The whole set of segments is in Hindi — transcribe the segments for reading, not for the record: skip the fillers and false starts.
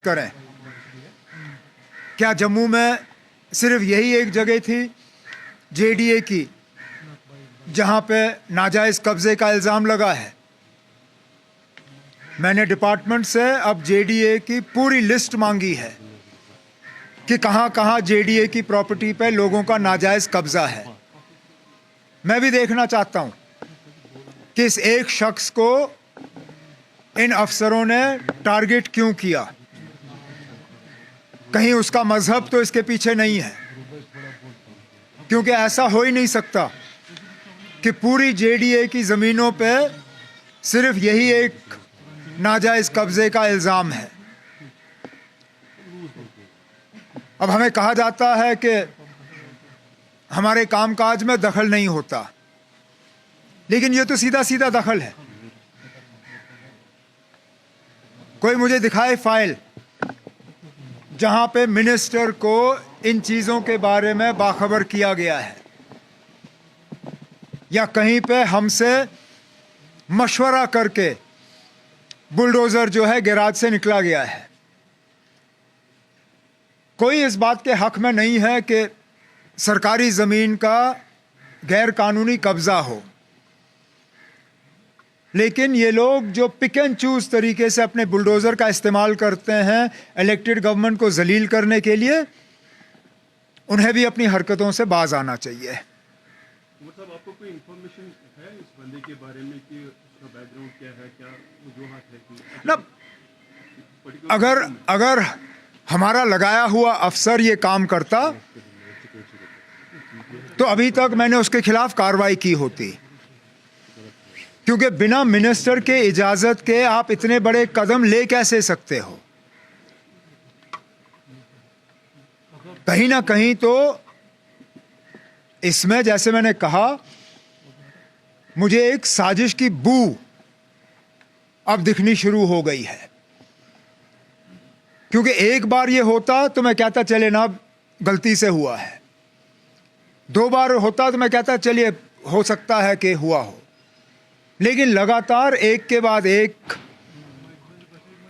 करें। क्या जम्मू में सिर्फ यही एक जगह थी जेडीए की जहां पे नाजायज़ कब्जे का इल्ज़ाम लगा है? मैंने डिपार्टमेंट से अब जेडीए की पूरी लिस्ट मांगी है कि कहां कहां जेडीए की प्रॉपर्टी पे लोगों का नाजायज़ कब्जा है। मैं भी देखना चाहता हूं कि इस एक शख्स को इन अफसरों ने टारगेट क्यों किया। कहीं उसका मजहब तो इसके पीछे नहीं है, क्योंकि ऐसा हो ही नहीं सकता कि पूरी जेडीए की ज़मीनों पे सिर्फ यही एक नाजायज़ कब्जे का इल्ज़ाम है। अब हमें कहा जाता है कि हमारे कामकाज में दखल नहीं होता, लेकिन ये तो सीधा सीधा दखल है। कोई मुझे दिखाए फाइल जहां पे मिनिस्टर को इन चीज़ों के बारे में बाखबर किया गया है, या कहीं पे हमसे मशवरा करके बुलडोज़र जो है गैराज से निकला गया है। कोई इस बात के हक में नहीं है कि सरकारी ज़मीन का गैर कानूनी कब्ज़ा हो, लेकिन ये लोग जो पिक एंड चूज तरीके से अपने बुलडोज़र का इस्तेमाल करते हैं इलेक्टेड गवर्नमेंट को जलील करने के लिए, उन्हें भी अपनी हरकतों से बाज आना चाहिए। मतलब आपको कोई इंफॉर्मेशन है इस बंदे के बारे में कि उसका बैकग्राउंड क्या है, क्या वजूहात है कि ना अगर हमारा लगाया हुआ अफसर ये काम करता तो अभी तक मैंने उसके खिलाफ कार्रवाई की होती, क्योंकि बिना मिनिस्टर के इजाजत के आप इतने बड़े कदम ले कैसे सकते हो। कहीं ना कहीं तो इसमें, जैसे मैंने कहा, मुझे एक साजिश की बू अब दिखनी शुरू हो गई है। क्योंकि एक बार ये होता तो मैं कहता चले ना गलती से हुआ है, दो बार होता तो मैं कहता चलिए हो सकता है कि हुआ हो, लेकिन लगातार एक के बाद एक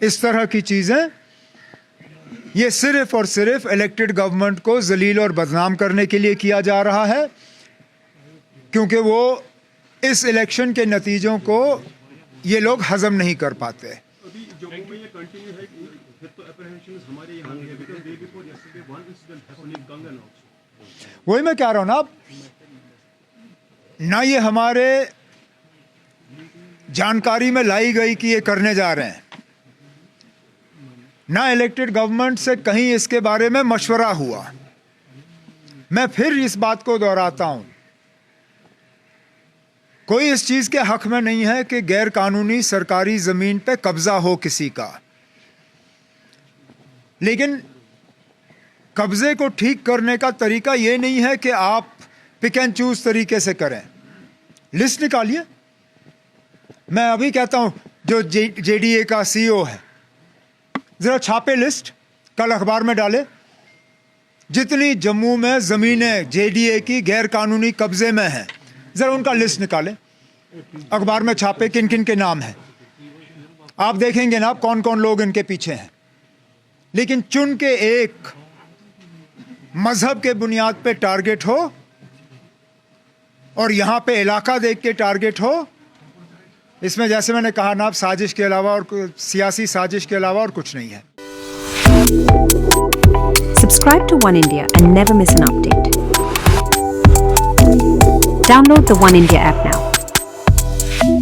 इस तरह की चीज़ें, ये सिर्फ और सिर्फ इलेक्टेड गवर्नमेंट को जलील और बदनाम करने के लिए किया जा रहा है, क्योंकि वो इस इलेक्शन के नतीजों को ये लोग हजम नहीं कर पाते। अभी जम्मू में ये कंटिन्यू है, फिर तो अप्रहेंशंस हमारे यहाँ है, because day before yesterday one incident happened in कंगन आल्सो। वही मैं कह रहा हूँ ना ये हमारे जानकारी में लाई गई कि ये करने जा रहे हैं, ना इलेक्टेड गवर्नमेंट से कहीं इसके बारे में मशवरा हुआ। मैं फिर इस बात को दोहराता हूं, कोई इस चीज के हक में नहीं है कि गैर कानूनी सरकारी जमीन पे कब्जा हो किसी का, लेकिन कब्जे को ठीक करने का तरीका ये नहीं है कि आप पिक एंड चूज तरीके से करें। लिस्ट निकालिए। मैं अभी कहता हूं, जो जेडीए का सीईओ है, जरा छापे लिस्ट, कल अखबार में डाले, जितनी जम्मू में ज़मीनें जेडीए की गैर कानूनी कब्जे में हैं, जरा उनका लिस्ट निकाले, अखबार में छापे किन किन के नाम हैं। आप देखेंगे ना कौन कौन लोग इनके पीछे हैं। लेकिन चुन के एक मजहब के बुनियाद पे टारगेट हो और यहां पे इलाका देख के टारगेट हो, इसमें जैसे मैंने कहा ना, साजिश के अलावा और सियासी साजिश के अलावा और कुछ नहीं है। Subscribe to One India and never miss an update. Download the One India app now.